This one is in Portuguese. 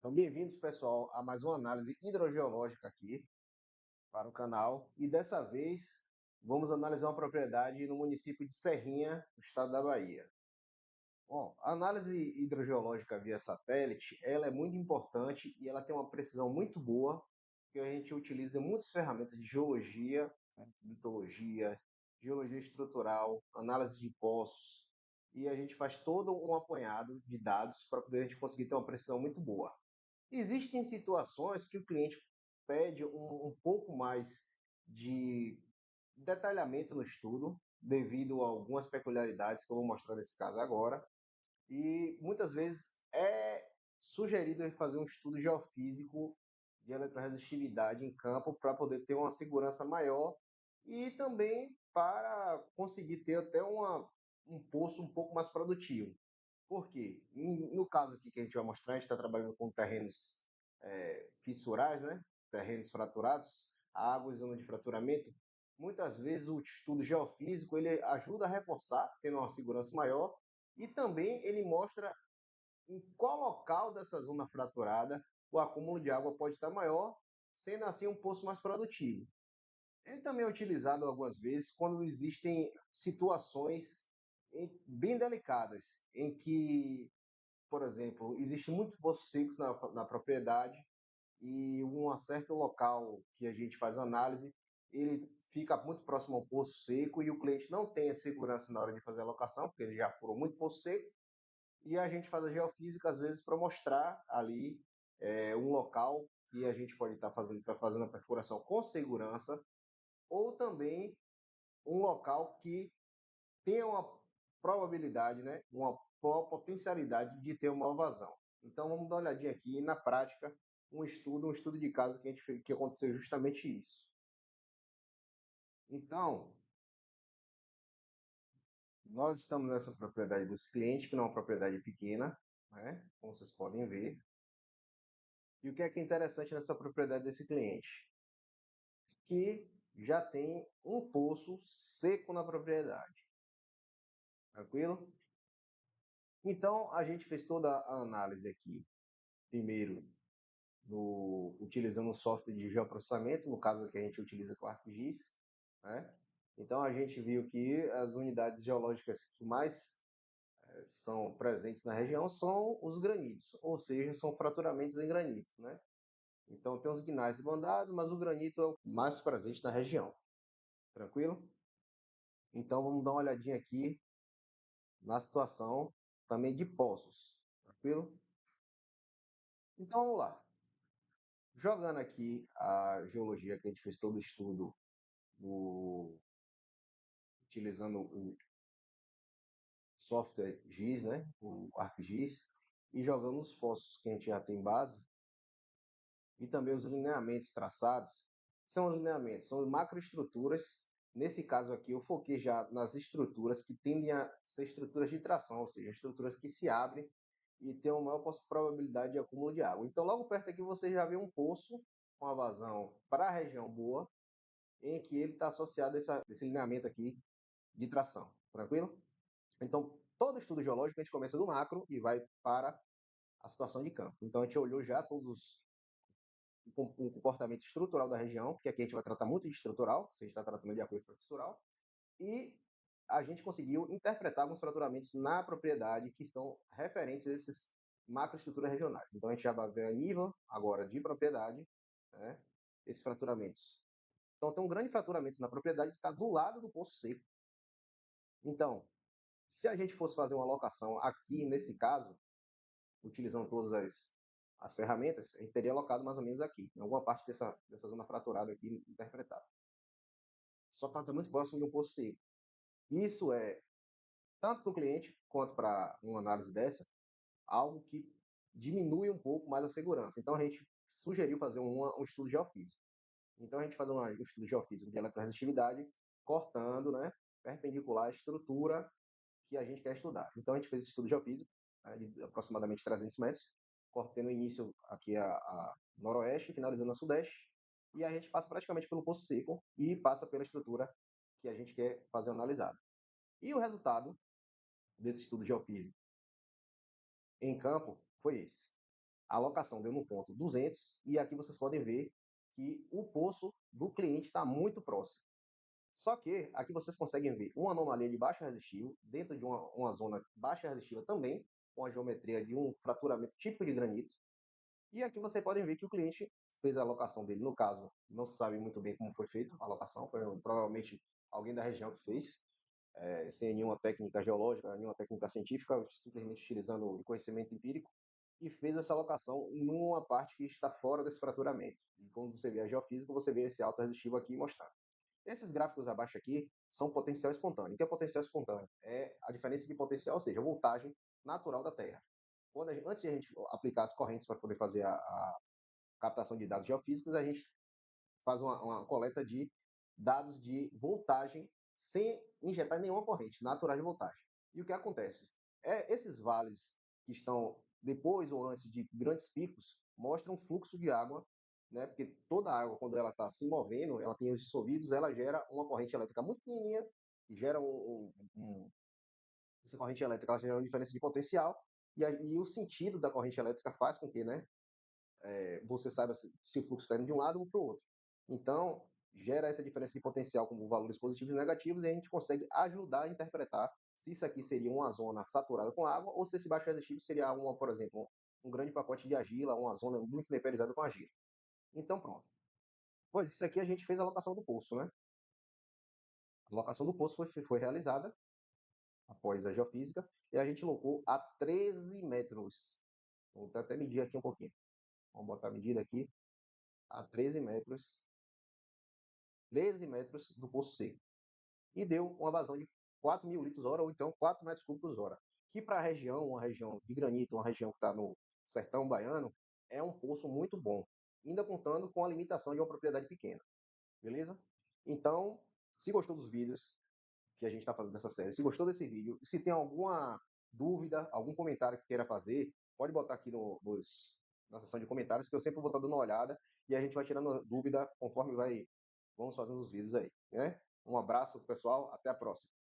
Então, bem-vindos, pessoal, a mais uma análise hidrogeológica aqui para o canal. E dessa vez vamos analisar uma propriedade no município de Serrinha, no estado da Bahia. Bom, a análise hidrogeológica via satélite, ela é muito importante e ela tem uma precisão muito boa, que a gente utiliza muitas ferramentas de geologia, litologia, geologia estrutural, análise de poços, e a gente faz todo um apanhado de dados para poder a gente conseguir ter uma precisão muito boa. Existem situações que o cliente pede um pouco mais de detalhamento no estudo, devido a algumas peculiaridades que eu vou mostrar nesse caso agora, e muitas vezes é sugerido ele fazer um estudo geofísico de eletroresistividade em campo para poder ter uma segurança maior e também para conseguir ter até um poço um pouco mais produtivo. Por quê? No caso aqui que a gente vai mostrar, a gente está trabalhando com terrenos fissurais, né? Terrenos fraturados, água e zona de fraturamento. Muitas vezes o estudo geofísico ele ajuda a reforçar, tendo uma segurança maior, e também ele mostra em qual local dessa zona fraturada o acúmulo de água pode estar maior, sendo assim um poço mais produtivo. Ele também é utilizado algumas vezes quando existem situações bem delicadas, em que, por exemplo, existe muito poços secos na propriedade e um certo local que a gente faz análise, ele fica muito próximo ao poço seco e o cliente não tem a segurança na hora de fazer a locação, porque ele já furou muito poço seco, e a gente faz a geofísica às vezes para mostrar ali um local que a gente pode estar fazendo a perfuração com segurança, ou também um local que tenha uma probabilidade, né, uma potencialidade de ter uma vazão. Então vamos dar uma olhadinha aqui na prática, um estudo de caso que a gente fez, que aconteceu justamente isso. Então, nós estamos nessa propriedade dos clientes, que não é uma propriedade pequena, né, como vocês podem ver. E o que é interessante nessa propriedade desse cliente? Que já tem um poço seco na propriedade. Tranquilo? Então, a gente fez toda a análise aqui, primeiro utilizando um software de geoprocessamento, no caso que a gente utiliza com o ArcGIS, né? Então a gente viu que as unidades geológicas que mais são presentes na região são os granitos, ou seja, são fraturamentos em granito, né? Então tem os gneiss bandados, mas o granito é o mais presente na região. Tranquilo? Então vamos dar uma olhadinha aqui na situação também de poços. Tranquilo? Então vamos lá. Jogando aqui a geologia que a gente fez todo o estudo utilizando o software GIS, né, o ArcGIS, e jogando os poços que a gente já tem base, e também os lineamentos traçados. São lineamentos, são macroestruturas. Nesse caso aqui, eu foquei já nas estruturas que tendem a ser estruturas de tração, ou seja, estruturas que se abrem e têm uma maior probabilidade de acúmulo de água. Então, logo perto aqui, você já vê um poço com a vazão para a região boa, em que ele está associado a esse lineamento aqui de tração. Tranquilo? Então, todo estudo geológico a gente começa do macro e vai para a situação de campo. Então, a gente olhou já todos o comportamento estrutural da região, porque aqui a gente vai tratar muito de estrutural, se a gente está tratando de aquífero fissural, e a gente conseguiu interpretar alguns fraturamentos na propriedade que estão referentes a esses macroestruturas regionais. Então, a gente já vai ver a nível agora de propriedade, né, esses fraturamentos. Então, tem um grande fraturamento na propriedade que está do lado do poço seco. Então, se a gente fosse fazer uma alocação aqui, nesse caso, utilizando todas as ferramentas, a gente teria alocado mais ou menos aqui, em alguma parte dessa zona fraturada aqui interpretada. Só que ela está muito próximo de um poço seco. Isso é, tanto para o cliente quanto para uma análise dessa, algo que diminui um pouco mais a segurança. Então a gente sugeriu fazer um estudo geofísico. Então a gente faz um estudo geofísico de eletroresistividade, cortando, né, perpendicular à estrutura que a gente quer estudar. Então a gente fez esse estudo geofísico, né, de aproximadamente 300 metros, cortando o início aqui a noroeste, finalizando a sudeste, e a gente passa praticamente pelo poço seco e passa pela estrutura que a gente quer fazer analisado. E o resultado desse estudo geofísico em campo foi esse. A alocação deu no ponto 200 e aqui vocês podem ver que o poço do cliente está muito próximo. Só que aqui vocês conseguem ver uma anomalia de baixa resistível dentro de uma zona baixa resistiva também, com a geometria de um fraturamento típico de granito. E aqui vocês podem ver que o cliente fez a alocação dele. No caso, não se sabe muito bem como foi feita a alocação, foi provavelmente alguém da região que fez, sem nenhuma técnica geológica, nenhuma técnica científica, simplesmente utilizando o conhecimento empírico, e fez essa alocação numa parte que está fora desse fraturamento. E quando você vê a geofísica, você vê esse alto resistivo aqui mostrado. Esses gráficos abaixo aqui são potencial espontâneo. O que é potencial espontâneo? É a diferença de potencial, ou seja, a voltagem natural da Terra. Antes de a gente aplicar as correntes para poder fazer a captação de dados geofísicos, a gente faz uma coleta de dados de voltagem sem injetar nenhuma corrente natural de voltagem. E o que acontece? Esses vales que estão depois ou antes de grandes picos mostram um fluxo de água, né? Porque toda água, quando ela está se movendo, ela tem os dissolvidos, ela gera uma corrente elétrica muito pequenininha, e gera essa corrente elétrica ela gera uma diferença de potencial, e o sentido da corrente elétrica faz com que, né, você saiba se o fluxo está indo de um lado ou para o outro. Então, gera essa diferença de potencial como valores positivos e negativos, e a gente consegue ajudar a interpretar se isso aqui seria uma zona saturada com água ou se esse baixo resistivo seria, por exemplo, um grande pacote de argila, uma zona muito temperizada com argila. Então, pronto. Pois isso aqui a gente fez a locação do poço, né? A locação do poço foi realizada após a geofísica e a gente locou a 13 metros. Vou até medir aqui um pouquinho. Vamos botar a medida aqui a 13 metros do poço seco. E deu uma vazão de 4.000 litros hora, ou então 4 metros cúbicos hora. Que para a região, uma região de granito, uma região que está no sertão baiano, é um poço muito bom. Ainda contando com a limitação de uma propriedade pequena. Beleza? Então, se gostou dos vídeos que a gente está fazendo dessa série, se gostou desse vídeo, se tem alguma dúvida, algum comentário que queira fazer, pode botar aqui na seção de comentários, que eu sempre vou estar dando uma olhada e a gente vai tirando dúvida conforme vamos fazendo os vídeos aí, né? Um abraço, pessoal, até a próxima.